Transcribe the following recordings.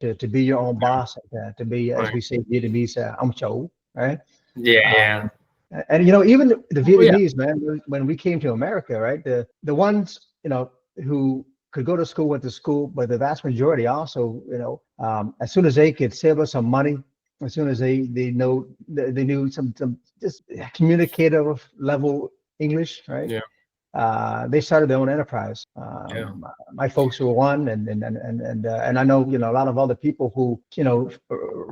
to be your own boss, to be, as Right. we say, Vietnamese, ông chủ, right? Yeah, Uh, yeah. and even the Oh yeah. Vietnamese, man, when we came to America, right? The ones who could go to school went to school, but the vast majority also, as soon as they could save us some money, as soon as they knew some just communicative level English, right? Yeah, They started their own enterprise. yeah. My folks were one, and I know a lot of other people who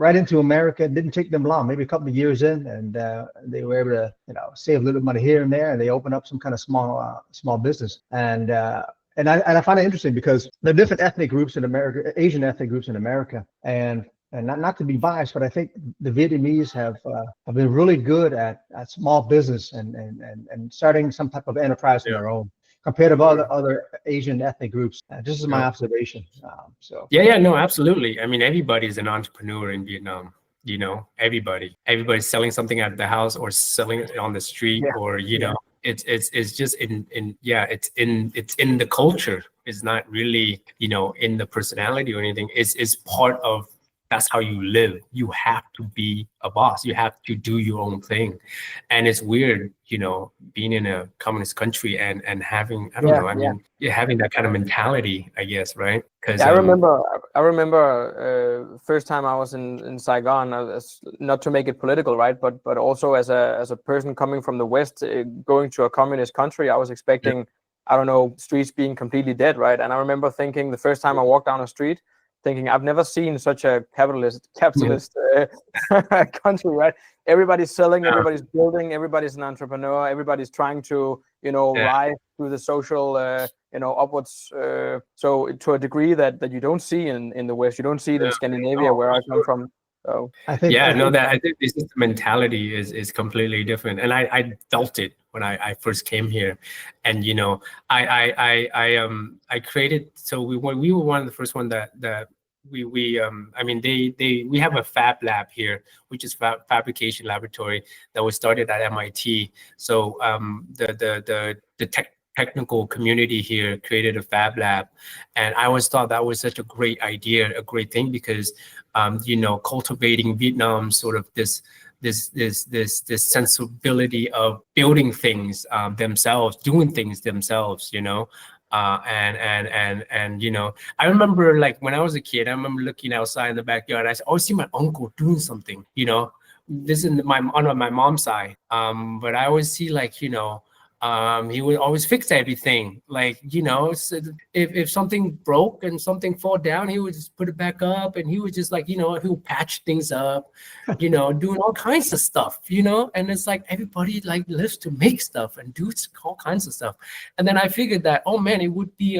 right into America. Didn't take them long, maybe a couple of years in, and they were able to save a little money here and there, and they opened up some kind of small business. And I find it interesting because there are different ethnic groups in America, Asian ethnic groups in America, and not to be biased, but I think the Vietnamese have been really good at small business and starting some type of enterprise on Yeah. their own compared to Oh yeah. other Asian ethnic groups. This is my Yeah. observation. So Yeah, yeah, no, absolutely. I mean, everybody's an entrepreneur in Vietnam. Everybody's selling something at the house or selling it on the street, yeah, or yeah, it's just in yeah, it's in the culture. It's not really in the personality or anything. It's part of, that's how you live. You have to be a boss. You have to do your own thing. And it's weird, being in a communist country and having, I don't yeah, know, I yeah. mean, yeah, having that kind of mentality, I guess, right? Because Yeah, I remember first time I was in Saigon, not to make it political, right? But also as a person coming from the West, going to a communist country, I was expecting, I don't know, streets being completely dead, right? And I remember thinking the first time I walked down a street, thinking I've never seen such a capitalist country, right? Everybody's selling, everybody's building, everybody's an entrepreneur, everybody's trying to rise through the social upwards. So to a degree that you don't see in the West, you don't see it in Scandinavia, where I come from. So yeah, no, that I think this is, the mentality is completely different, and I felt it when I first came here, and I created, so we were one of the first one that I mean we have a fab lab here, which is fabrication laboratory that was started at MIT. So the technical community here created a fab lab, and I always thought that was such a great idea, a great thing, because cultivating Vietnam sort of this sensibility of building things themselves, doing things themselves, I remember, like, when I was a kid, I remember looking outside in the backyard. I always see my uncle doing something, this is on my mom's side, but I always see, like, he would always fix everything, like, so if something broke and something fall down, he would just put it back up, and he would just, like, he would patch things up, doing all kinds of stuff, and it's like everybody, like, lives to make stuff and do all kinds of stuff. And then I figured that, oh man, it would be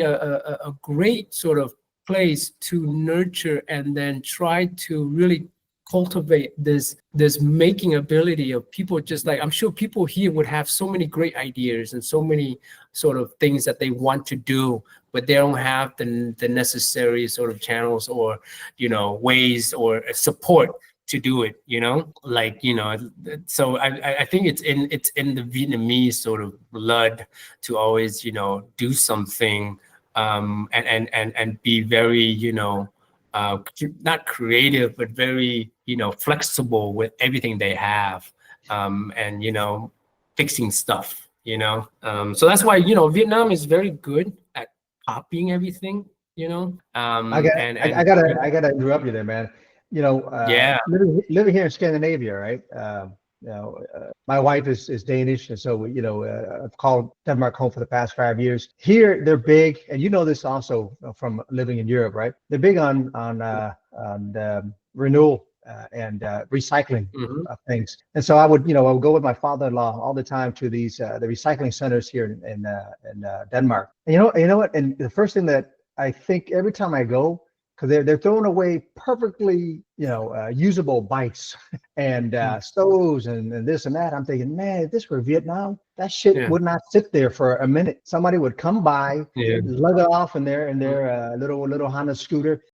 a great sort of place to nurture and then try to really cultivate this making ability of people. Just like, I'm sure people here would have so many great ideas and so many sort of things that they want to do, but they don't have the necessary sort of channels or ways or support to do it, so I think it's in the Vietnamese sort of blood to always do something, and be very not creative, but very flexible with everything they have, and fixing stuff, so that's why Vietnam is very good at copying everything, I gotta interrupt you there, man. yeah, Living here in Scandinavia, right? My wife is Danish, and so I've called Denmark home for the past 5 years. Here, they're big, and this also from living in Europe, right? They're big on renewal and recycling of things. And so I would go with my father-in-law all the time to these the recycling centers here in Denmark. And you know what? And the first thing that I think every time I go, because they're throwing away perfectly usable bikes and stoves and this and that. I'm thinking, man, if this were Vietnam, that shit would not sit there for a minute. Somebody would come by, lug it off in their little Honda scooter,